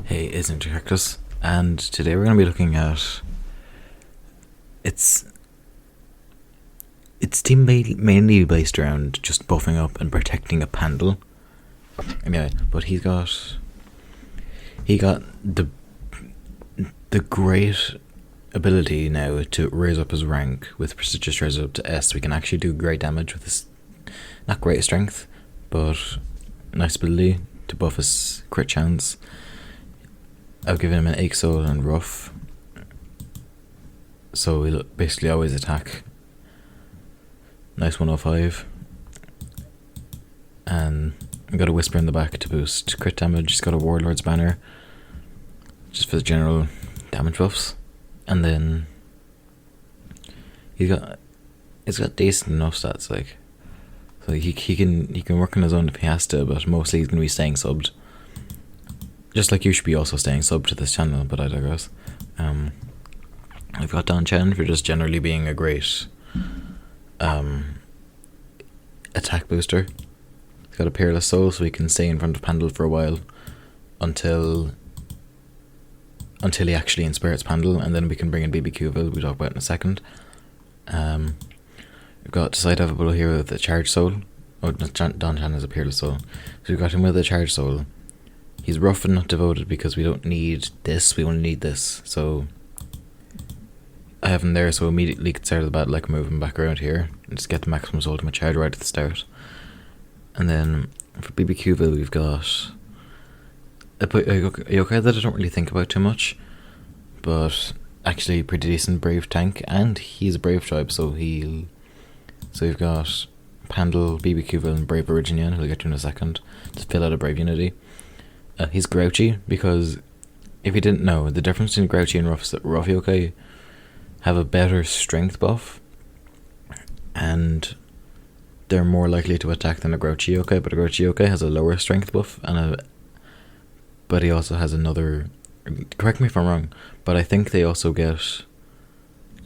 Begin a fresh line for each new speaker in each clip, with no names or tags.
Hey, it's Intercactus, and today we're going to be looking at it's it's team mainly based around just buffing up and protecting a Pandle. Yeah, but he got the great ability now to raise up his rank with prestigious raise up to S. We can actually do great damage with this, not great strength, but nice ability to buff his crit chance. I've given him an Ache Soul and Rough, so he'll basically always attack. Nice 105. And I've got a Whisper in the back to boost crit damage. He's got a Warlord's Banner, just for the general damage buffs. And then he's got decent enough stats, like, so he can work on his own if he has to, but mostly he's gonna be staying subbed. Just like you should be also staying sub to this channel, but I digress. I've got Don Chen for just generally being a great attack booster. He's got a Peerless Soul, so he can stay in front of Pandle for a while until he actually inspires Pandle, and then we can bring in BBQville, we'll talk about in a second. We've got Decidable here with a Charge Soul. Oh, Don Chen is a Peerless Soul. So we've got him with a Charge Soul. He's rough and not devoted because we don't need this, we only need this. So I have him there, so immediately at the start of the battle I can move him back around here and just get the Maximus Ultimate Charge right at the start. And then for BBQville we've got a yokai that I don't really think about too much, but actually pretty decent brave tank, and he's a brave tribe, so we've got Pandle, BBQville and Brave Originian, who we'll get to in a second, to fill out a brave unity. He's grouchy because, if you didn't know, the difference between grouchy and rough is that rough yokai have a better strength buff, and they're more likely to attack than a grouchy yokai, but a grouchy yokai has a lower strength buff, but he also has another, correct me if I'm wrong, but I think they also get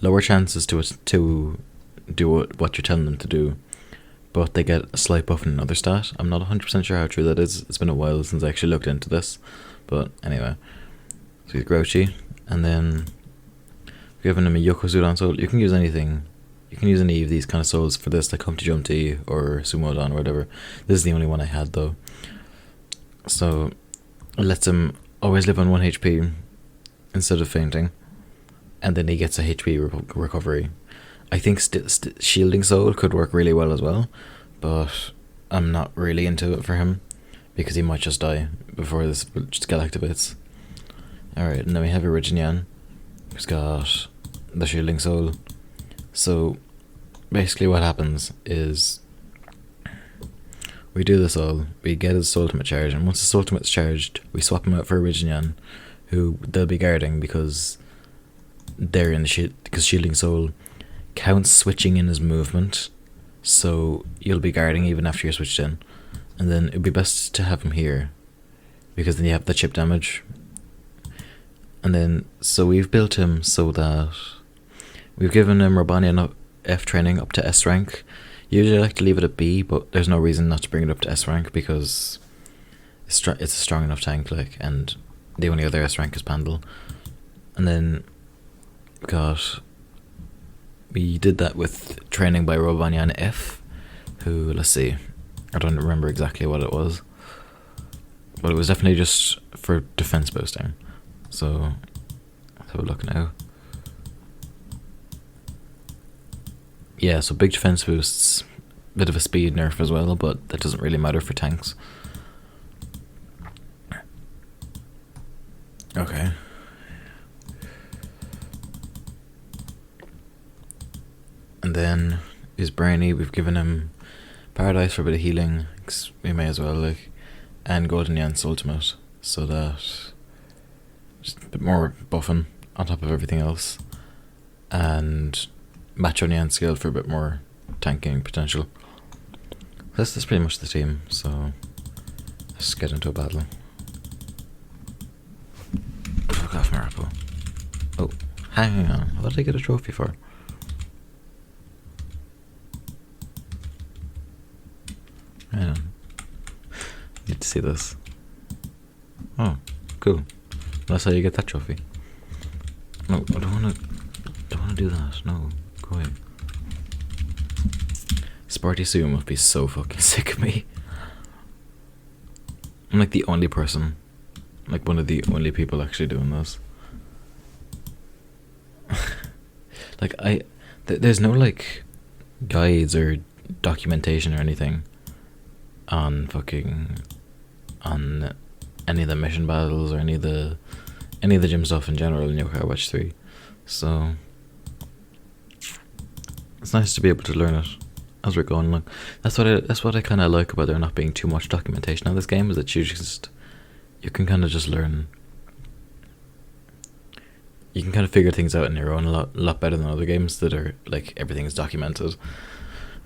lower chances to do what you're telling them to do, but they get a slight buff in another stat. I'm not 100% sure how true that is. It's been a while since I actually looked into this, but anyway. So he's grouchy, and then we've given him a Yokozudon Soul. You can use anything. You can use any of these kind of souls for this, like Humpty Dumpty or Sumodon or whatever. This is the only one I had though. So it lets him always live on 1 HP instead of fainting, and then he gets a HP recovery. I think Shielding Soul could work really well as well, but I'm not really into it for him because he might just die before this skill activates. Alright, and then we have Originian, who's got the Shielding Soul. So basically what happens is we do this all, we get his ultimate charge, and once his ultimate's charged, we swap him out for Originian, who they'll be guarding because they're in the shield, because Shielding Soul counts switching in his movement, so you'll be guarding even after you're switched in. And then it'd be best to have him here because then you have the chip damage. And then so we've built him so that we've given him Robanian F training up to S rank. Usually I like to leave it at B, but there's no reason not to bring it up to S rank because it's a strong enough tank, like, and the only other S rank is Pandle. And then we did that with training by Robanian F, who, let's see, I don't remember exactly what it was, but it was definitely just for defense boosting. So let's have a look now. Yeah, so big defense boosts, bit of a speed nerf as well, but that doesn't really matter for tanks. Okay. And then he's brainy, we've given him Paradise for a bit of healing, we may as well, like, and Golden Yance Ultimate, so that just a bit more buffing on top of everything else, and Macho Nyan skill for a bit more tanking potential. That's pretty much the team, so let's get into a battle. Fuck off, Maripo. Oh, hang on, what did I get a trophy for? Hang on. Need to see this. Oh, cool. That's how you get that trophy. No, I don't wanna do that. No, go away. Sporty Sue must be so fucking sick of me. I'm like the only person, like one of the only people actually doing this. Like there's no like guides or documentation or anything on any of the mission battles or any of the gym stuff in general in Yokai Watch 3. So it's nice to be able to learn it as we're going along. That's what I kind of like about there not being too much documentation on this game, is that you can kind of just learn. You can kind of figure things out on your own a lot better than other games that are like everything is documented.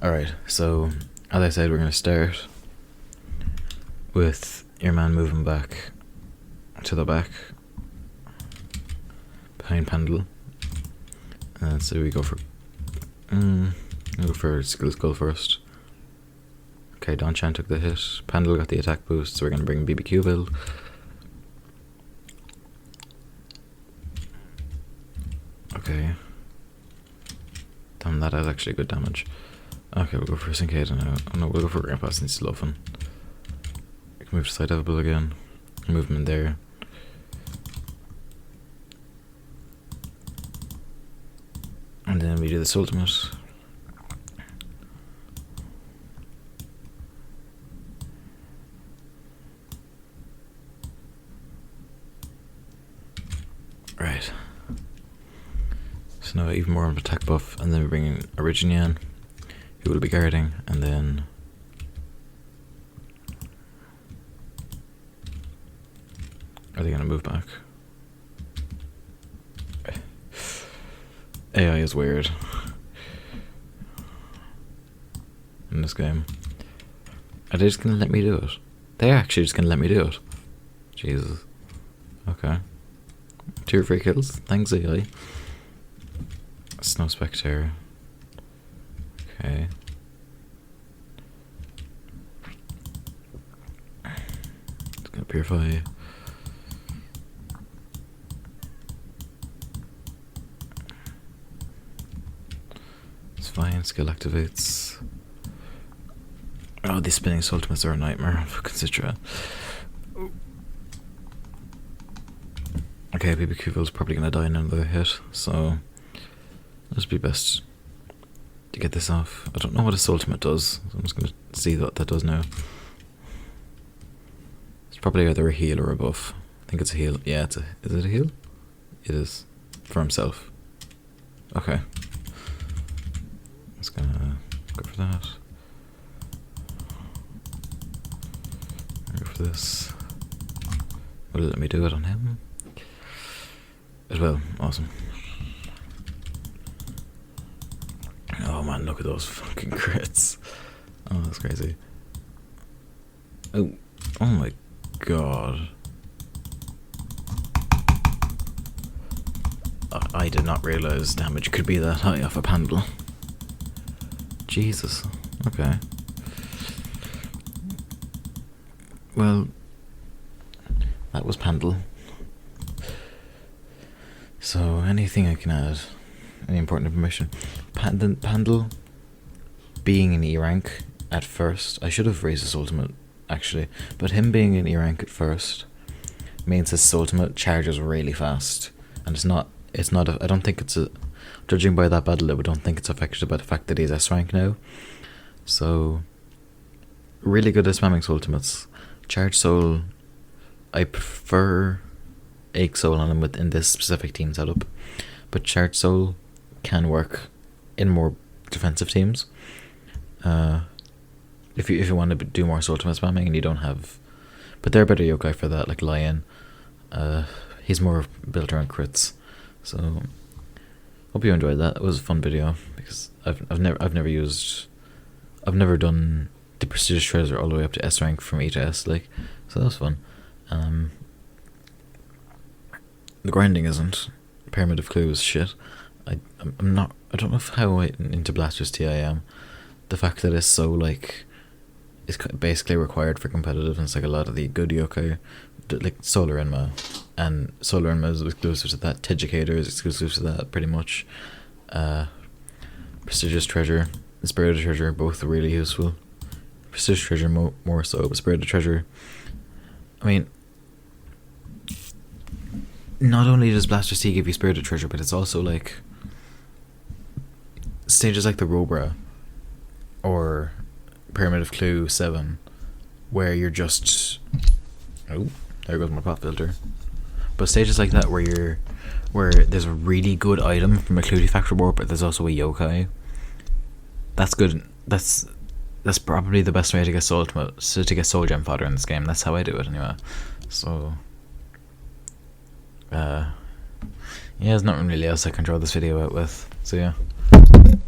Alright, so as I said, we're going to start with your man moving back to the back behind Pandle. And so we go for skills goal first. Okay, Donchan took the hit. Pandle got the attack boost, so we're going to bring BBQ build. Okay. Damn, that has actually good damage. Okay, we'll go for Syncade now. Oh no, we'll go for Grandpa since he's low fun. We can move to side elbow again. Move him in there. And then we do this ultimate. Right. So now even more of an attack buff, and then we bring in Originian, who will be guarding, and then are they gonna move back? AI is weird in this game. Are they just gonna let me do it? They're actually just gonna let me do it. Jesus. Okay. 2 free kills. Thanks, AI. Snow Spectre. Okay. It's gonna purify. It's fine, skill activates. Oh, these spinning ultimates are a nightmare. Fucking Citra. Okay, BBQ is probably gonna die in another hit, so it'll be best to get this off. I don't know what his ultimate does, so I'm just gonna see what that does now. It's probably either a heal or a buff. I think it's a heal. Yeah, is it a heal? It is. For himself. Okay. Just gonna go for that. Go for this. Will it let me do it on him? It will. Awesome. Oh man, look at those fucking crits. Oh, that's crazy. Oh my god. I did not realize damage could be that high off a Pandle. Jesus. Okay. Well, that was Pandle. So, anything I can add? Any important information? Pandle being in E rank at first, I should have raised his ultimate actually, but him being in E rank at first means his ultimate charges really fast, and I don't think it's judging by that battle, I don't think it's affected by the fact that he's S rank now. So, really good at spamming ultimates. Charge Soul, I prefer Ache Soul on him within this specific team setup, but Charge Soul can work in more defensive teams. If you want to do more ultimate spamming and you don't have, but they're better yokai for that, like Lion. He's more built around crits. So hope you enjoyed that. It was a fun video because I've never done the prestigious treasure all the way up to S rank from E to S, like, so that was fun. The grinding isn't. Pyramid of Clue is shit. I don't know how into Blasters T I am. The fact that it's so like, it's basically required for competitive, and it's like a lot of the good yokai, like Solar Enma, and Solar Emerald is exclusive to that. Teducator is exclusive to that, pretty much. Prestigious Treasure and Spirited Treasure, both really useful. Prestigious Treasure more so, but Spirited Treasure, I mean, not only does Blaster C give you Spirited Treasure, but it's also like stages like the Robra or Pyramid of Clue 7, where you're just, oh, there goes my pop filter. But stages like that where there's a really good item from a Cluey Factory Warp, but there's also a yokai. That's good. That's probably the best way to get soul gem fodder in this game. That's how I do it anyway. So yeah, there's nothing really else I can draw this video out with. So yeah, I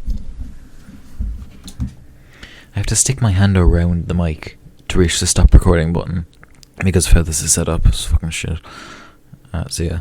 have to stick my hand around the mic to reach the stop recording button because of how this is set up. It's fucking shit. So yeah.